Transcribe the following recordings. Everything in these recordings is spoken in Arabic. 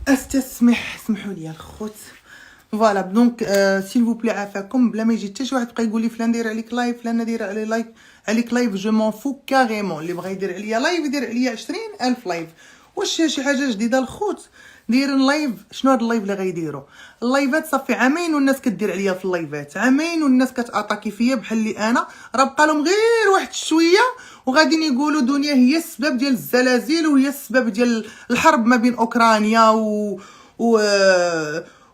استسمح، سمحوا لي الخوت. فوالا دونك سيل فو بلي عافاكم، بلا ما يجي حتى شي واحد بقى يقول لي فلان داير عليك لايف، فلان داير علي لايف عليك لايف. جو مون فو كاريمون، اللي بغى يدير عليا لايف يدير عليا 20,000 لايف. واش شي حاجه جديده الخوت؟ دايرين لايف. شنو هاد اللايف اللي غيديروا؟ اللايفات صافي عامين والناس كدير عليا في اللايفات، عامين والناس كتاتاكي فيا بحال اللي انا راه بقى لهم غير واحد شويه وغاديين يقولوا دنيا هي السبب ديال الزلازل وهي السبب ديال الحرب ما بين اوكرانيا و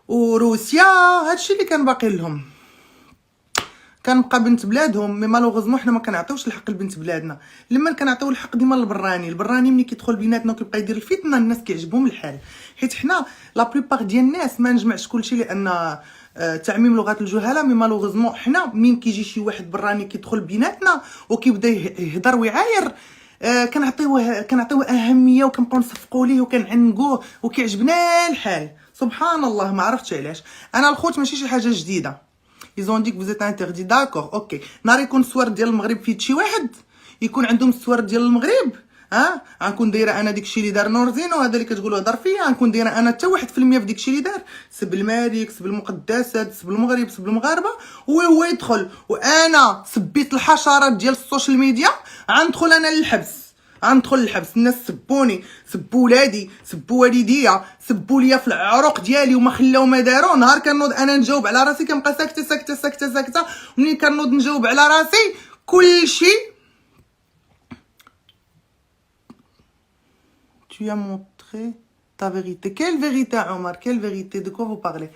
وروسيا. هادشي اللي كان باقي لهم. كنبقى بنت بلادهم، مي مالوغوزمون حنا ما كنعطيوش الحق لبنت بلادنا. لما كنعطيو الحق ديما للبراني ملي كيدخل بيناتنا وكيبقى يدير الفتنه الناس كيعجبهم الحال، حيت حنا لا بلوبار ديال الناس ما نجمعش كلشي لان تعميم لغات الجهاله. مي مالوغوزمون حنا مين كيجي شي واحد براني كيدخل بيناتنا وكيبدا يهضر ويعاير، كنعطيوه اهميه وكنبقاو نصفقوا ليه وكنعنقوه وكيعجبنا الحال. سبحان الله، ما عرفتش علاش. انا الخوت ماشي شي حاجه جديده. يزون ديك فوزيت انتردي داكور اوكي. نهار يكون السوار ديال المغرب فيه شي واحد يكون عندهم السوار ديال المغرب، غنكون دايره انا داكشي اللي دار نورزين وهذا اللي كتقولوا هضر فيا، غنكون دايره انا حتى 1% في داكشي اللي دار. سب الملك، سب المقدسات، سب المغرب، سب المغاربه، وهو يدخل. وانا سبيت الحشرات ديال السوشيال ميديا، غندخل انا للحبس. غندخل للحبس. الناس سبوني، سبوا ولادي، سبوا والديا، سبوا ليا في العروق ديالي وما خلاو ما داروا. نهار كنوض انا نجاوب على راسي كنبقى ساكته ساكته ساكته ساكته. ملي كنوض نجاوب على راسي كلشي tu as montré ta vérité. quelle vérité عمر؟ quelle vérité de quoi vous parlez؟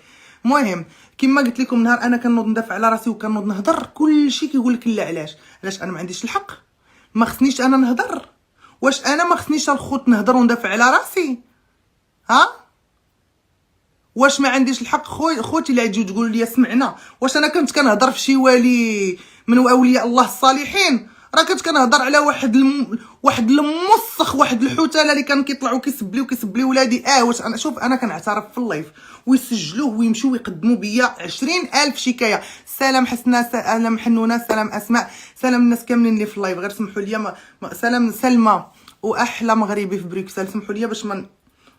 المهم كما قلت لكم، نهار انا كنوض ندافع على راسي وكنوض نهضر كلشي كيقول لك لا. علاش انا ما عنديش الحق؟ ما خصنيش انا نهضر؟ واش انا ما خصنيش الخوت نهضر وندافع على راسي؟ واش ما عنديش الحق خوتي اللي تجيو تقول لي سمعنا؟ واش انا كنت كنهضر في شي ولي من اولياء الله الصالحين؟ راه كنت كنهضر على واحد الموسخ، واحد الحوتاله اللي كان كيطلعوا كيسب لي ولادي. واش انا شوف، انا كنعترف في اللايف ويسجلوه ويمشيو يقدموا بيا 20,000 شكايه. سلام حسنه، سلام حنونه، سلام اسماء، سلام الناس كاملين اللي في اللايف. غير سمحوا لي سلام سلمى واحلى مغربي في بروكسل. سمحوا لي باش ما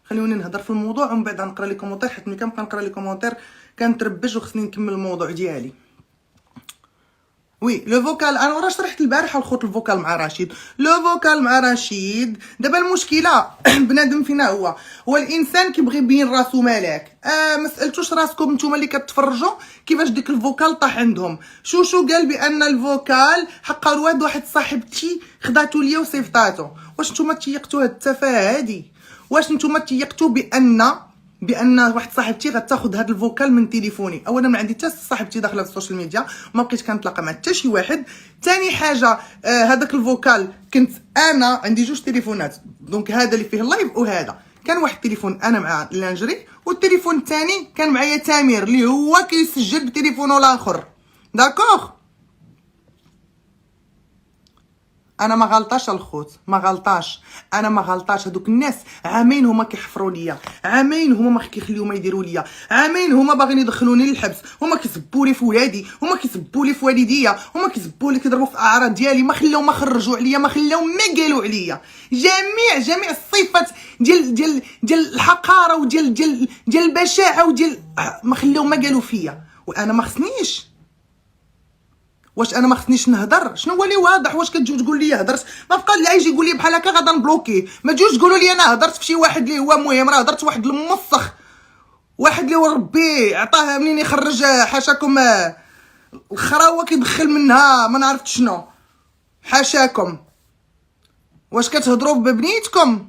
خليوني نهضر في الموضوع ومن بعد غنقرا لي كومونتير، حيت ملي كنبقى نقرا لي كومونتير كنتربج وخصني نكمل الموضوع ديالي. وي لو فوكال انا راه شرحت البارحه الخوت الفوكال مع رشيد. لو فوكال مع رشيد دابا المشكله بنادم فينا هو الانسان كيبغي يبين راسو ملاك. ما سالتوش راسكم نتوما اللي كتفرجوا كيفاش ديك الفوكال طاح عندهم؟ شو قال بان الفوكال حقا واحد صاحبتي خداتو ليا وصيفطاتو. واش نتوما تيقتوا هاد التفاهه هادي؟ واش نتوما تيقتوا بان واحد صاحبتي غتاخذ هذا الفوكال من تليفوني؟ اولا ما عندي حتى صاحبتي داخله في السوشيال ميديا، ما بقيتش كنتلاقى مع حتى شي واحد. ثاني حاجه هذاك الفوكال كنت انا عندي جوج تليفونات، دونك هذا اللي فيه اللايف وهذا كان واحد التليفون انا مع لانجري، والتليفون الثاني كان معايا تامر اللي هو كيسجل بتليفونه الاخر. داكوغ. انا ما غلطاش الخوت، ما غلطاش. انا ما غلطاش. هذوك الناس عامين هما كيحفروا ليا، عامين هما ما كيخليو ما يديروا ليا، عامين هما باغيين يدخلوني للحبس، هما كيسبوا لي في ولادي، هما كيسبوا لي في والديا، هما كيسبوا لي كيضربوا في الاعراض ديالي. ما خلاو ما خرجوا عليا، ما خلاو ما قالوا عليا. جميع الصفات ديال الحقاره وديال البشاعه وديال ما خلاو ما قالوا فيا. وانا ما خصنيش. واش انا ما خصنيش نهضر؟ شنو هو اللي واضح؟ واش كتجيو تقول لي هضرت؟ ما بقى اللي يجي يقول لي بحال هكا غادا نبلوكيه. ما تجيوش تقولوا لي انا هضرت في شي واحد اللي هو مهم. راه هضرت واحد الموسخ، واحد اللي ربي عطاه منين يخرج حاشاكم الخراوه كيدخل منها ما نعرفت شنو. حاشاكم. واش كتهضروا ببنيتكم؟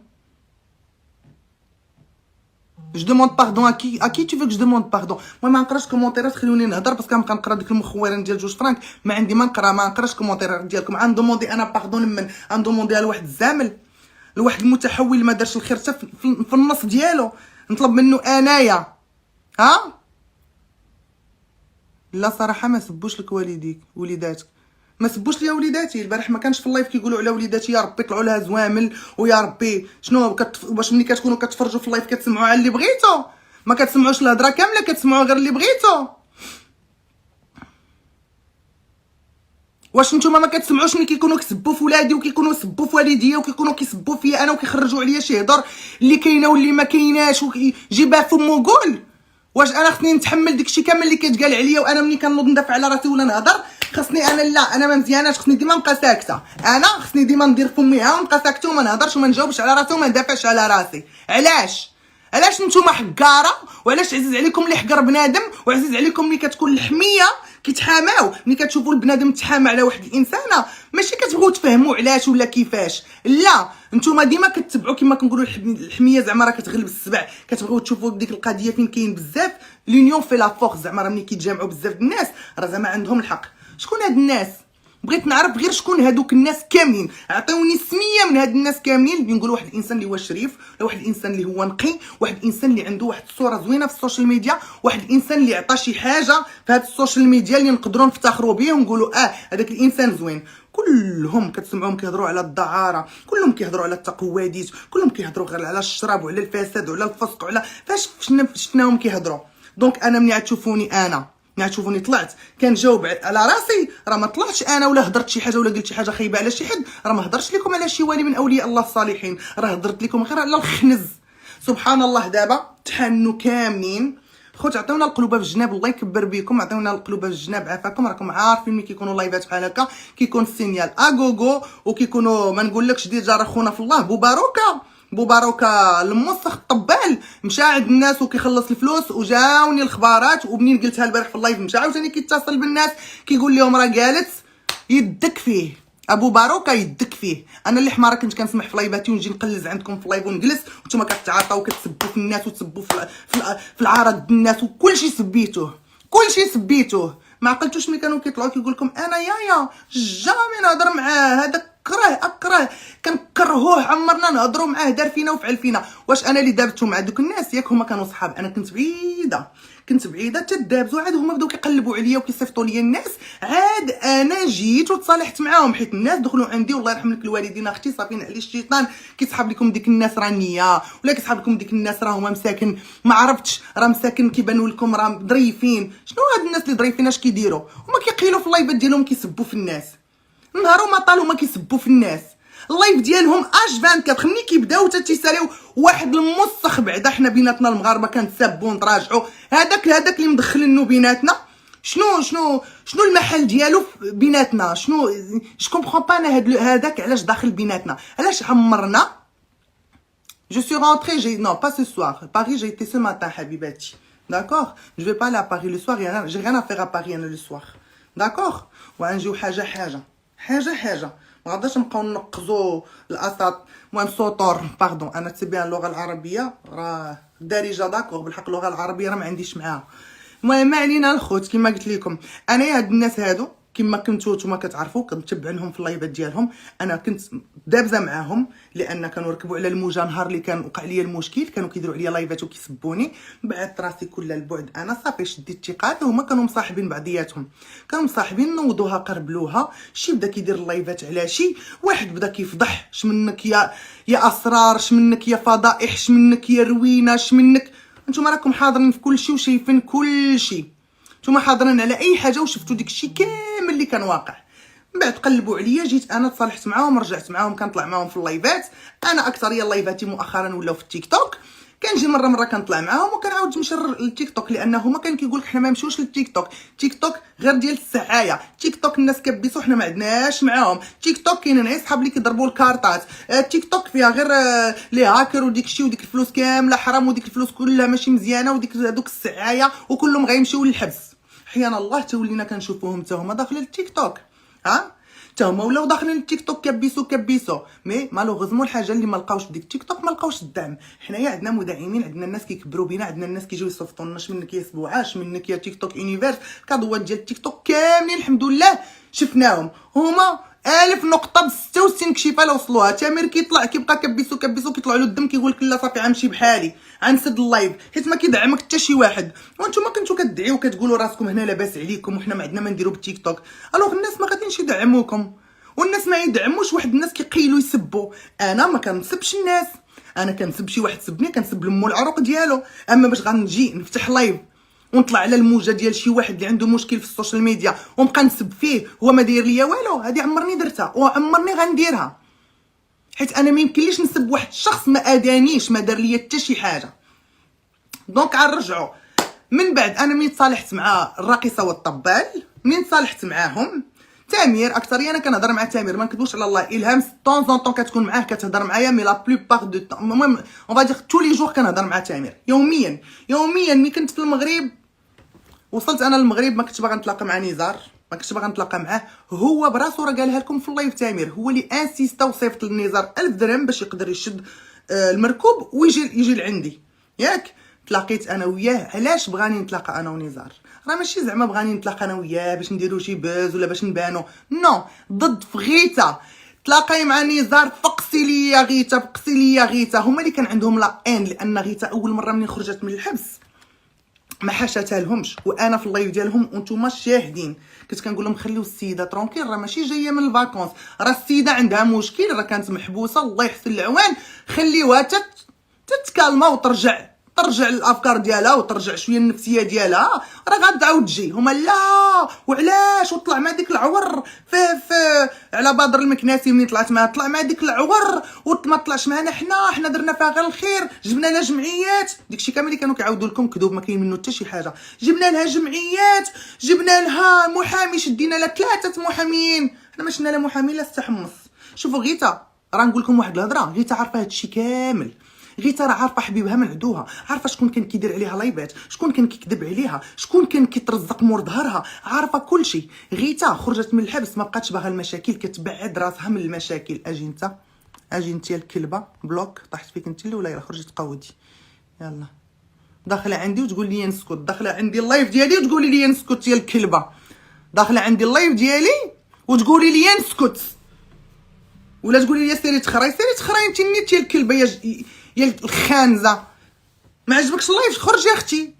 جو دوموند باردون اكي تو فيك جو دوموند باردون. المهم ما نقراش كومونتيرات، خلوني نهضر باسكو كنبقى نقرا ديك المخوارين ديال 2 فرانك. ما عندي ما نقرا، ما نقراش كومونتيرات ديالكم. غندوموندي انا باردون من غندومونديها لواحد الزامل، لواحد المتحول اللي ما دارش الخير حتى في النص ديالو، نطلب منه انايا. لا صراحه ما سبوش لك والديك وليداتك، ما سبوش ليا وليداتي. البارح ما كانش في اللايف كيقولوا على وليداتي يا ربي طلعوا لها زوامل ويا ربي شنو واش ملي كتكونوا كتفرجوا في اللايف كتسمعوا على اللي بغيتو؟ ما كتسمعوش الهضره كامله، كتسمعوا غير اللي بغيتو. واش نتوما ما كتسمعوش ملي كيكونوا كيسبوا في ولادي وكيكونوا يسبوا في والديا وكيكونوا كيسبوا فيا انا وكيخرجوا عليا شي هضر اللي كاينه واللي ما كايناش وجيبها فمو وقول؟ واش انا خصني نتحمل داكشي كامل اللي كيتقال عليا وانا ملي كنوض ندافع على راسي ولا نهضر خصني انا؟ لا، انا ما مزياناش، خصني ديما نبقى ساكته، انا خصني ديما ندير فمي ها ونبقى ساكته وما نهضرش وما نجاوبش على راسي وما ندافعش على راسي. علاش نتوما حكاره؟ وعلاش عزيز عليكم اللي حقر بنادم وعزيز عليكم ملي كتكون الحميه كيتحاماو؟ ملي كتشوفوا البنادم تحامى على واحد الانسانه ماشي كتبغيو تفهموا علاش ولا كيفاش، لا نتوما ديما كتبعوا كما كنقولوا الحميه زعما راه كتغلب السبع، كتبغيو تشوفوا ديك القضيه فين كاين بزاف لونيون في لا فورس، زعما راه ملي كيتجمعوا بزاف الناس راه زعما عندهم الحق. شكون هاد الناس؟ بغيت نعرف غير شكون هادوك الناس كاملين، عطيوني سميه من هاد الناس كاملين اللي نقولوا واحد الانسان اللي هو شريف، ولا واحد الانسان اللي هو نقي، واحد الانسان اللي عنده واحد الصوره زوينه في السوشيال ميديا، واحد الانسان اللي عطى شي حاجه في هاد السوشيال ميديا اللي نقدروا نفتخروا به ونقولوا هذاك الانسان زوين. كلهم كتسمعوهم كيهضروا على الدعاره، كلهم كيهضروا على التقواديت، كلهم كيهضروا غير على الشراب وعلى الفساد وعلى الفسق وعلى فاش شفناهم كيهضروا. دونك انا ملي تشوفوني تشوفوني طلعت كنجاوب على راسي، راه ما طلعتش انا ولا هضرت شي حاجه ولا قلت شي حاجه خايبه على شي حد، راه ما هضرتش لكم على شي والي من اولياء الله الصالحين، راه هضرت لكم غير على الخنز. سبحان الله. دابا تحنوا كاملين خوت، عطيونا القلوبه في الجناب، الله يكبر بكم، عطيونا القلوبه في الجناب عافاكم. راكم عارفين ملي كيكونوا لايفات بحال هكا كيكون السينيال اغوغو وكيكونوا ما نقولكش ديجا راه خونا في الله بوباروكا الموسخ الطبال مشى عند الناس وكيخلص الفلوس وجاوني الخبارات، ومنين قلتها البارح في اللايف مشى عاوتاني كيتصل بالناس كيقول لهم راه قالت يدك فيه ابو باروكا يدك فيه. انا اللي حماره كنت كنسمح في لايفاتي ونجي نقلز عندكم في لايف ونجلس وانتم كتعاطاو وكتسبوا في الناس وتسبوا في العرض الناس وكلشي سبيتوه. ما عقلتوش ملي كانوا كيطلعوا كيقول لكم انا يايا جامي نهضر معاه، هذا اكره كنكرهوه، عمرنا نهضروا معاه، دار فينا وفعل فينا. واش انا اللي دابته مع دوك الناس ياك هما كانوا صحاب؟ انا كنت بعيده تدابزوا، عاد هما بداو كيقلبوا عليا وكيصيفطوا لي الناس، عاد انا جيت وتصالحت معاهم حيت الناس دخلوا عندي والله يرحم لك الوالدين اختي صافين عليه الشيطان كيسحب لكم ديك الناس راه نيه، ولا كيسحب لكم ديك الناس راه هما مساكن ما عرفتش راه مساكن كيبانوا لكم راه ظريفين. شنو هاد الناس اللي ظريفين اش كيديروا؟ هما كيقيلوا في اللايفات ديالهم كيسبوا في الناس، نهار وما طال هما كيسبوا في الناس. اللايف ديالهم اش 24 ملي كيبداو حتى تيساليو واحد المسخ بعدا حنا بيناتنا المغاربه كنتسابوا ونتراجعوا، هذاك اللي مدخلينو بيناتنا شنو المحل ديالو بيناتنا؟ شنو جو كومبرون با انا هذاك علاش داخل بيناتنا؟ علاش عمرنا Je suis rentrée, non pas ce soir. Paris, j'ai été ce matin, Habibati. D'accord? Je vais pas aller à Paris le soir, j'ai rien à faire à Paris le soir. D'accord? وغنجيو حاجه ما غاداش نبقاو نقزوا الاساط. المهم سطور باردون، انا تبيان اللغه العربيه راه دارجه داكوغ بالحق، اللغه العربيه راه ما عنديش معاها. المهم ما علينا الخوت، كما قلت لكم انا هاد الناس هادو كما كنتو نتوما كتعرفوا كنتبع لهم في اللايفات ديالهم، انا كنت دابزه معاهم لان كانوا ركبوا على الموجه نهار اللي كان وقع لي المشكل، كانوا كيديروا عليا لايفات وكيسبوني، بعدت راسي كل البعد، انا صافي شديت ثقات. هما كانوا مصاحبين بعضياتهم، كانوا مصاحبين نوضوها قربلوها، شي بدا كيدير اللايفات على شي واحد، بدا كيفضح شمنك يا اسرار، شمنك يا فضائح، شمنك يا روينه، شمنك. نتوما راكم حاضرين في كل شيء وشايفين كل شيء، نتوما حاضرين على اي حاجه وشفتوا ديك الشيء كامل اللي كان واقع. من بعد قلبوا عليا، جيت انا تصالحت معاهم، رجعت معاهم، كنطلع معاهم في اللايفات. انا اكثريه اللايفاتي مؤخرا ولاو في التيك توك، كنجي مره كنطلع معاهم وكنعاود نمشي للتيك توك، لانه هما كان كيقول لك حنا ما نمشيوش للتيك توك، تيك توك غير ديال السعايه، تيك توك الناس كبيسو حنا ما عندناش معاهم، تيك توك كاينين غير صحاب اللي كيضربوا الكارطات، تيك توك فيها غير لي هاكر وديك الشيء وديك الفلوس كامله حرام وديك الفلوس كلها ماشي مزيانه وديك هذوك السعايه وكلهم غيمشيو للحبس. حيان الله تولينا كنشوفوهم حتى هما داخلين التيك توك، حتى هما ولاو داخلين التيك توك كبيسو مي مالوغوزمون الحاجه اللي ما لقاوش في ديك التيك توك ما لقاوش الدعم. حنايا عندنا مدعمين، عندنا الناس كيكبروا بينا، عندنا الناس كيجيو يصيفطوا لنا منك يا سبوعاش، منك يا تيك توك يونيفرس، كادوات ديال التيك توك كاملين الحمد لله شفناهم، هما 1000 نقطه ب 66 كشيفه لا وصلوها. تامر كيطلع كيبقى كبيسو كيطلع له الدم كيقول لك لا صافي غنمشي بحالي غنسد اللايف، حيت ما كيدعمك حتى شي واحد. وانتم كنتو كتدعيو كتقولوا راسكم هنا لاباس عليكم وحنا ما عندنا ما نديرو بالتيك توك، الوغ الناس ما غاديش يدعموكم، والناس ما يدعموش واحد الناس كيقيلوا يسبوا. انا ما كنسبش الناس، انا كنسب شي واحد سبني كنسب لمو العروق ديالو، اما باش غنجي نفتح لايف ونطلع على الموجه ديال شي واحد اللي عنده مشكل في السوشيال ميديا ونبقى نسب فيه هو ما داير ليا والو، هذه عمرني درتها وعمرني غنديرها، حيت انا ما يمكنليش نسب واحد الشخص ما ادانيش، ما دار ليا حتى شي حاجه. دونك غنرجعوا من بعد. انا ملي تصالحت مع الراقصه والطبال، منين تصالحت معاهم تامر اكثريه، انا كنهضر مع تامر ما نكذبوش على الله. الهام طون طون طون كتكون معاه كتهضر معايا، مي لا بلوبار دو طون المهم اون فادير تو لي جور كنهضر مع تامر يوميا. ملي كنت في المغرب، وصلت انا للمغرب ما كنتش باغا نتلاقى مع نزار، ما كنتش باغا نتلاقى معاه، هو براسو راه قالها لكم في اللايف. تامر هو اللي انسيستا وصيفط للنزار 1000 درهم باش يقدر يشد المركوب ويجي لعندي، ياك. تلاقيت انا وياه، علاش بغاني نتلاقى انا ونزار؟ راه ماشي زعما بغاني نتلاقى انا وياه باش نديرو شي باز ولا باش نبانو، نو، ضد في غيتا. تلاقاي مع نزار، فقسي ليا غيتا، هما اللي كان عندهم لا ان، لان غيتا اول مره ملي خرجت من الحبس ما حاشتها لهمش، وانا في اللايف ديالهم وانتم شاهدين كنت كنقول لهم خليو السيده ترونكيل، راه ماشي جايه من الفاكونس، راه السيده عندها مشكل، راه كانت محبوسه، الله يحسن العوان، خليوها تتكالما وترجع الافكار ديالها وترجع شويه النفسيه ديالها، راه غتعاود تجي. هما لا، وعلاش؟ وطلع مع ديك العور في على بدر المكناسي، منين طلعت معاه طلع مع ديك العور وما طلعش معنا حنا درنا فيها غير الخير، جبنا لها جمعيات، داكشي كامل اللي كانوا كيعاودوا لكم كذوب، ما كاين منه حتى شي حاجه. جبنا لها جمعيات، جبنا لها محامي، شدينا لها 3 محاميين، حنا ما شفنا لا محامي لا استحمص. شوفوا غيتا، راه نقول لكم واحد الهضره، غيتا عارفه هادشي كامل، غيتا راه عارفه حبيبها من عدوها، عارفه شكون كان كيدير عليها لايبات، شكون كان كيكذب عليها، شكون كان كيترزق مور ظهرها، عارفه كلشي. غيتا خرجت من الحبس ما بقاتش باغا المشاكل، كتبعد راسها من المشاكل. اجي انت يا الكلبه، بلوك طاحت فيك انت الاولى، يلا خرجي تقودي، يلا داخله عندي وتقول لي نسكت، داخله عندي اللايف ديالي وتقولي لي نسكت يا الكلبه، داخله عندي اللايف ديالي وتقولي لي نسكت، ولا تقولي لي سيري تخراي انت نيت يا الكلبه يا الخانزه. ما عجبكش اللايف خرج يا اختي.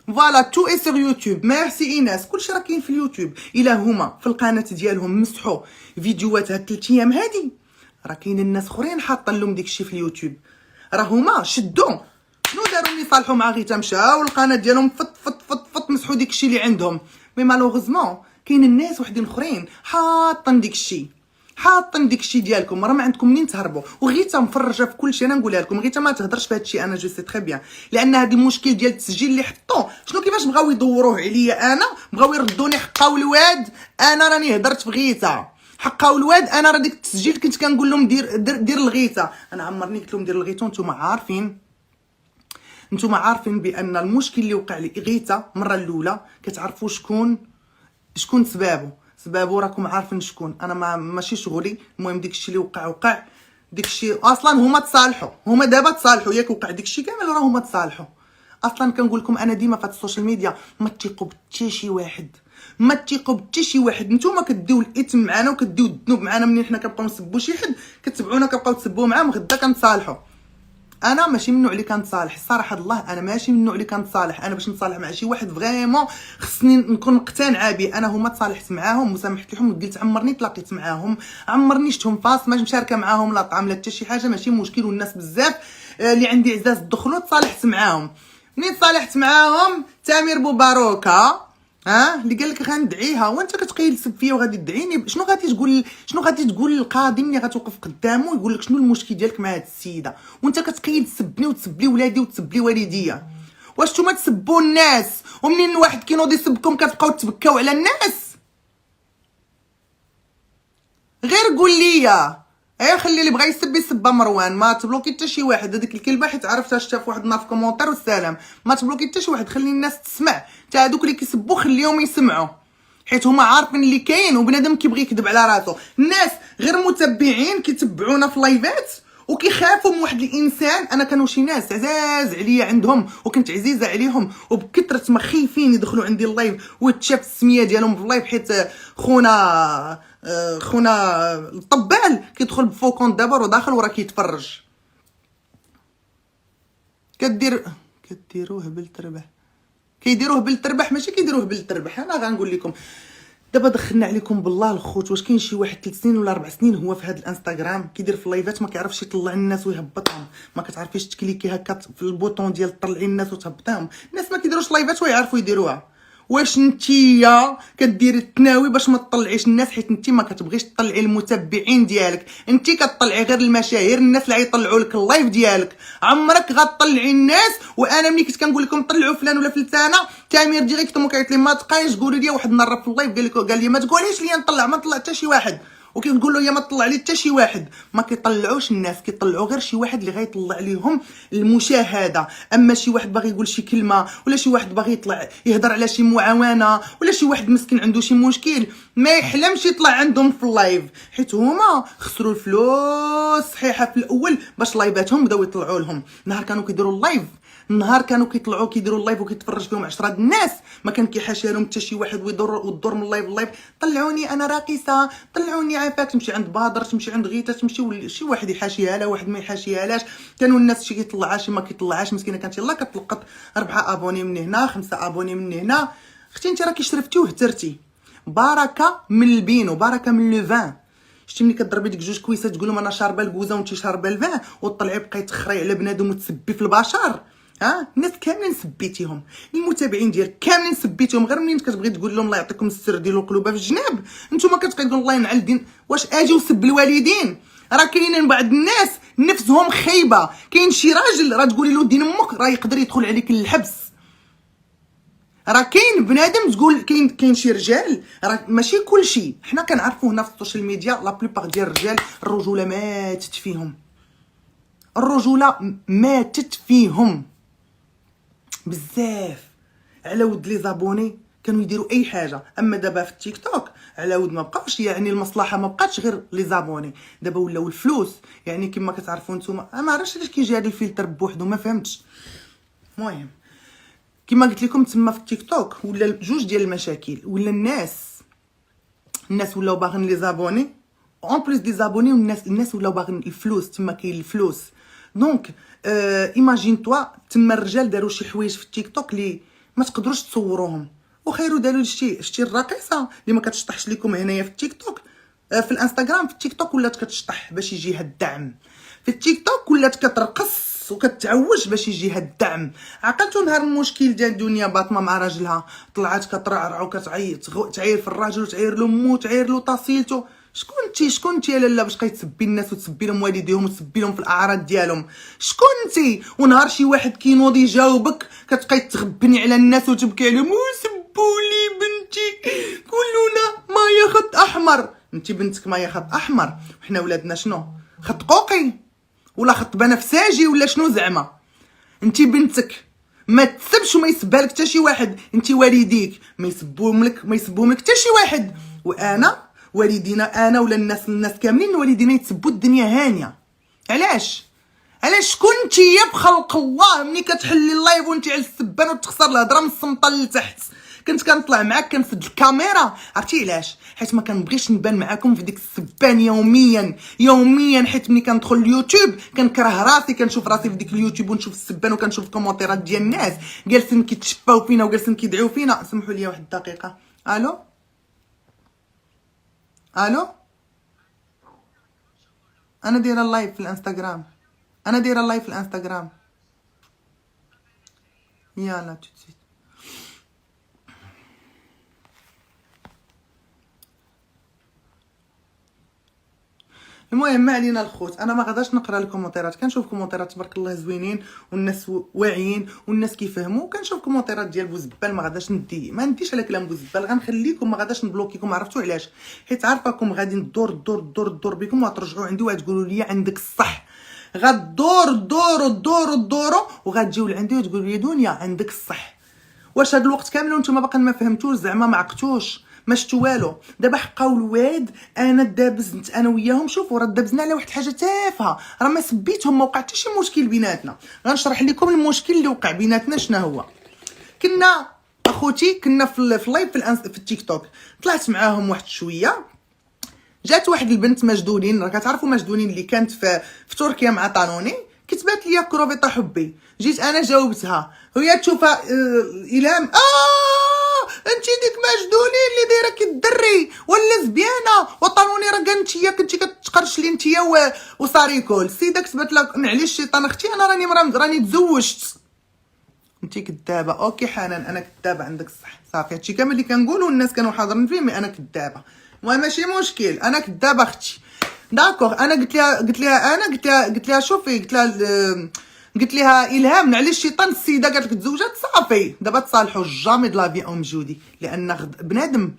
فوالا تو اي سور يوتيوب، ميرسي ايناس، كلشي راه كاين في اليوتيوب. الا هما في القناه ديالهم مسحوا فيديوهات هاد 3 ايام هادي، راه كاين الناس اخرين حاطين لهم داكشي في اليوتيوب، راه هما شدوا شنو داروا ملي صالحوا مع غيتا، مشاو القناه ديالهم فط مسحوا داكشي اللي عندهم. مي مالوغوزمون كاين الناس وحدين اخرين حاطين داكشي ديالكم، راه ما عندكم منين تهربوا. وغيتا مفرجه في كلشي، انا نقولها لكم، غيتا ما تهضرش في هادشي، انا جو سي تري بيان، لان هاد المشكل ديال التسجيل اللي حطوه، شنو كيفاش بغاو يدوروه عليا انا، بغاو يردوني حقا والواد، انا راني هضرت في غيتا حقا والواد، انا راه ديك التسجيل كنت كنقول لهم دير الغيتا، انا عمرني قلت لهم دير الغيتا، وانتم عارفين بان المشكل اللي وقع لي غيتا المره الاولى كتعرفوا شكون سبابو راكم عارفين شكون، انا ماشي شغلي. المهم داكشي اللي وقع داكشي اصلا هما تصالحوا، هما دابا تصالحوا، ياك وقع داكشي كامل راه هما تصالحوا. اصلا كنقول لكم انا ديما في السوشيال ميديا ما تثقوا بحتى شي واحد، نتوما كديو الاثم معنا وكديو الذنوب معنا، منين حنا كنبقاو نسبوا شي حد كتبعونا كنبقاو تسبوا معاه، غدا كنتصالحوا. انا ماشي من النوع اللي كنتصالح، الصراحه الله انا ماشي من النوع اللي كنتصالح، انا باش نتصالح مع شي واحد فريمون خصني نكون مقتنعه به. انا هما تصالحت معاهم وسامحت لهم وقلت عمرني تلاقيت معاهم، عمرني شفتهم فاس، ماشي مشاركه معاهم لا طعام لا حتى شي حاجه، ماشي مشكل. والناس بزاف اللي عندي عزاز دخلوا تصالحت معاهم. منين تصالحت معاهم تامر بوباروكا اللي قال لك غندعيها، وانت كتقيل تسب فيا وغادي تدعيني، شنو غادي تقول للقاضي ملي غتوقف قدامه يقول لك شنو المشكل ديالك مع هاد السيده، وانت كتقيل تسبني وتسب لي ولادي وتسب لي والديا؟ واش نتوما تسبوا الناس ومنين واحد كينوض يسبكم كتبقاو تبكاو على الناس؟ غير قول لي خلي اللي بغا يسب مروان، ما تبلوكي حتى شي واحد. هذيك الكلبه حيت عرفتها شتا في واحد النار في كومونتير والسلام، ما تبلوكي حتى شي واحد، خلي الناس تسمع، حتى هذوك اللي كيسبوا خليهم يسمعوا، حيت هما عارفين اللي كاين، وبنادم كيبغي يكذب على راسو. الناس غير متبعين كيتبعونا في لايفات وكيخافوا من واحد الانسان. انا كانوا شي ناس عزاز عليا عندهم وكنت عزيزه عليهم، وبكثره ما خايفين يدخلوا عندي اللايف وتشاف السميه ديالهم في اللايف، حيت خونا الطبال كيدخل بفوكون دابا وداخل وراه كيتفرج. كديروه بالتربح، كيديروه بالتربح، ماشي كيديروه بالتربح. انا غنقول لكم دابا دخلنا عليكم بالله الخوت، واش كاين شي واحد 3 سنين ولا 4 سنين هو في هذا الانستغرام كيدير في اللايفات ما كيعرفش يطلع الناس ويهبطهم؟ ما كتعرفيش تكليكي هكا في البوطون ديال طلعي الناس وتهبطهم؟ الناس ما كيديروش لايفات ويعرفوا يديروها. واش نتيا كديري التناوي باش ما تطلعيش الناس حيت انت ما كتبغيش تطلعي المتبعين ديالك؟ انت كتطلعي غير المشاهير، الناس اللي غيطلعوا لك اللايف ديالك. عمرك غتطلعي الناس؟ وانا ملي كنت كنقول لكم طلعوا فلان ولا فلانه، تامر ديريكتومون كيعيط لي ما تبقايش قولي لي. واحد النهار في اللايف قال لي ما تقوليش لي نطلع، ما طلع حتى شي واحد. وكنقول له يا ما تطلع لي حتى شي واحد. ما كيطلعوش الناس، كيطلعوا غير شي واحد اللي غيطلع ليهم المشاهده. اما شي واحد باغي يقول شي كلمه، ولا شي واحد باغي يطلع يهضر على شي معاونه، ولا شي واحد مسكين عنده شي مشكل، ما يحلمش يطلع عندهم في اللايف، حيت هما خسروا الفلوس صحيحه في الاول باش لايفاتهم بداو يطلعوا لهم. نهار كانوا كيديروا اللايف، نهار كانوا كيطلعوا كيديروا اللايف وكيتفرج فيهم 10 د الناس، ما كان كيحاشي لهم حتى شي واحد ويدور من اللايف اللايف. طلعوني انا راقصه، طلعوني عافاك، تمشي عند بدر، تمشي عند غيتا، تمشي شي واحد يحاشيها لها، واحد ما يحاشيهالاش. كانوا الناس شي كيطلعها شي ما كيطلعهاش، مسكينه كانت يلاه كتلقط 4 ابوني من هنا، 5 ابوني من هنا. اختي انت راكي شرفتي وهترتي. بركه من البينو، بركه من لو فان. شتي ملي كضربي ديك 2 كويسات تقول لهم انا شاربه الكوزه وانت شاربه الفان، وطلعي بقاي تخري على بنادم وتسبي في البشر. الناس كاملين سبيتيهم، المتابعين ديالك كاملين سبيتيهم. غير منين كتبغي تقول لهم الله يعطيكم السر ديروا القلوبه في الجناب، نتوما كتبقى تقول الله ينعل الدين. واش اجي وسب الوالدين؟ راه كاينين بعض الناس نفسهم خايبه. كاين شي راجل راه تقولي له دين امك راه يقدر يدخل عليك للحبس. راه كاين بنادم تقول كاين شي رجال، راه ماشي كلشي حنا كنعرفوا هنا في السوشيال ميديا. لا بليبار ديال الرجال الرجوله ماتت فيهم، الرجوله ماتت فيهم بزاف. على ود لي زابوني كانوا يديروا اي حاجه. اما دابا في التيك توك على ود ما بقاوش، يعني المصلحه ما بقاتش غير لي زابوني، دابا ولاو الفلوس. يعني كما كتعرفوا نتوما، ما عرفتش علاش كيجي هذا الفلتر بوحدو، ما فهمتش. المهم كما قلت لكم تما في التيك توك ولا جوج ديال المشاكل. ولا الناس ولاو باغين لي زابوني اون بليس دي زابوني، والناس ولاو باغين الفلوس. تما كاين الفلوس. دونك ايماجين توا تما الرجال داروا شي حوايج في التيك توك اللي ما تقدروش تصوروهم. وخيرو داروا شتي الراقصه اللي ما كتشطحش لكم هنايا في التيك توك، في الانستغرام. في التيك توك ولات كتشطح باش يجيها الدعم. في التيك توك ولات كترقص وكتعوج باش يجيها الدعم. عقلتوا نهار المشكل ديال الدنيا باطمه مع راجلها، طلعت كترعرع وكتعيط، تعاير في الراجل وتعاير لامو وتعاير له طاسيلتو. شكون انت يا لاله باش كتسبي الناس وتسبي لهم والديهم وتسبي لهم في الاعراض ديالهم؟ شكون انت؟ ونهار شي واحد كينوض يجاوبك كتبقاي تغبني على الناس وتبكي عليهم وسبولي بنتي كلنا مايا خط احمر. انت بنتك مايا خط احمر، وحنا ولادنا شنو؟ خط قوقي ولا خط بنفساجي ولا شنو زعما؟ انت بنتك ما تسبش وما يسبها لك حتى شي واحد. انت والديك ما يسبوهم لك حتى شي واحد. وانا والدينا، انا ولا الناس كاملين والدينا يتسبوا الدنيا هانيه. علاش شكون نتيا بخلق الله ملي كتحلي اللايف وانت على السبان وتخسر الهضره من السمطه لتحت؟ كنت كنطلع معاك كنسد الكاميرا، عرفتي علاش؟ حيت ما كنبغيش نبان معاكم في ديك السبان يوميا. حيت ملي كندخل اليوتيوب كنكره راسي، كنشوف راسي في ديك اليوتيوب ونشوف السبان وكنشوف الكومونتيرات ديال الناس جالسين كيتشفاو فينا وجالسين كيدعيو فينا. سمحوا لي واحد الدقيقه. الو انا دايره اللايف في الانستغرام، يلا تسيت. المهم ما علينا الخوت، انا ما غاداش نقرا الكومونتيرات. كنشوف كومونتيرات تبارك الله زوينين والناس واعيين والناس كيفهموا. كنشوف كومونتيرات ديال بوزبال ما غاداش ما نديش على كلام بوزبال، غنخليكم، ما غاداش نبلوكيكم. عرفتوا علاش؟ حيت عارفاكم غادي ندور بكم وغترجعوا عندي وغتقولوا لي عندك الصح. غدوروا وغتجيو لعندي وتقولوا لي دنيا عندك الصح. واش هاد الوقت كامل وانتم باقا ما فهمتوش؟ زعما ما عقتوش، ما شفتوا والو. دابا حقاو الواد انا دابزت انا وياهم. شوفوا راه دابزنا على واحد الحاجه تافهه، راه ما سبيتهم، ما وقع حتى شي مشكل بيناتنا. غنشرح لكم المشكل اللي وقع بيناتنا شنو هو. كنا اخوتي كنا في اللايف في التيك توك، طلعت معاهم واحد شويه. جات واحد البنت مجدولين، راه كتعرفوا مجدولين اللي كانت في تركيا مع طانوني، كتبات لي كروفيطه حبي. جيت انا جاوبتها وهي تشوفها الام انت ديك ماجدوني اللي دايره كالدري ولا زبيانه وطالوني راه كنتيا كنتي كتقرش لي نتيا وصاريكول. السيده كتبت لك نعلي الشيطان اختي انا راني تزوجت. انت كذابه. اوكي حنان انا كذابه عندك الصح صافي. هادشي كامل اللي كنقولوا الناس كانوا حاضرين فيه مي انا كذابه. المهم ماشي مشكل انا كذابه اختي. داكوغ انا قلت لها شوفي قلت لها الهام نعلي الشيطان. السيده قالت لك تزوجات صافي دابا تصالحوا جامي د لا في ام جودي لان بنادم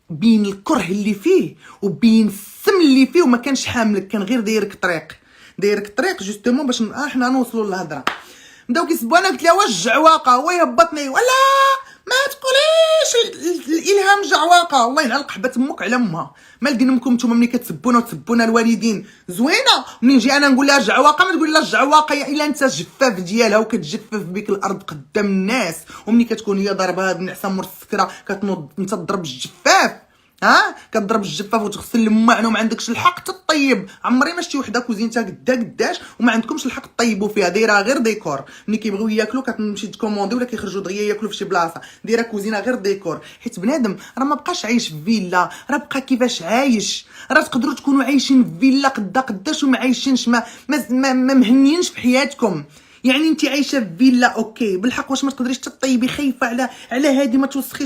بين الكره اللي فيه وبين السم اللي فيه وما كانش حاملك كان غير دايرك طريق جوستومون باش حنا نوصلوا للهضره. بداو كيسبوا انا قلت لها واش جعواقه هو يهبطني ولا ما تقوليش الالهام جعواقه الله ينعل قحبه امك على امها. ما لقينا منكم نتوما ملي كتسبونا الوالدين زوينه منين نجي انا نقول لها جعواقه ما تقول لها جعواقه يا الا انت جفاف ديالها وكتجفف بك الارض قدام الناس ومني كتكون هي ضاربه هاد النعسه مور السكره كتنوض انت تضرب الجفاف. كتضرب الجفاف وتغسل المعن وما عندكش الحق تطيب. عمري ما شتي وحده كوزينتها قداش وما عندكمش الحق تطيبوا فيها دايره غير ديكور. ملي كيبغيو ياكلوا كتمشي تكوموندي ولا كيخرجوا دغيا ياكلوا في شي بلاصه دايره كوزينه غير ديكور. حيت بنادم راه ما بقاش عايش في فيلا راه بقى كيفاش عايش. راه تقدروا تكونوا عايشين في فيلا قداش وما عايشينش ما مهنيينش في حياتكم. يعني انت عايشه في فيلا اوكي بالحق واش ما تقدريش تطيبي خايفه على هادي ما توسخيش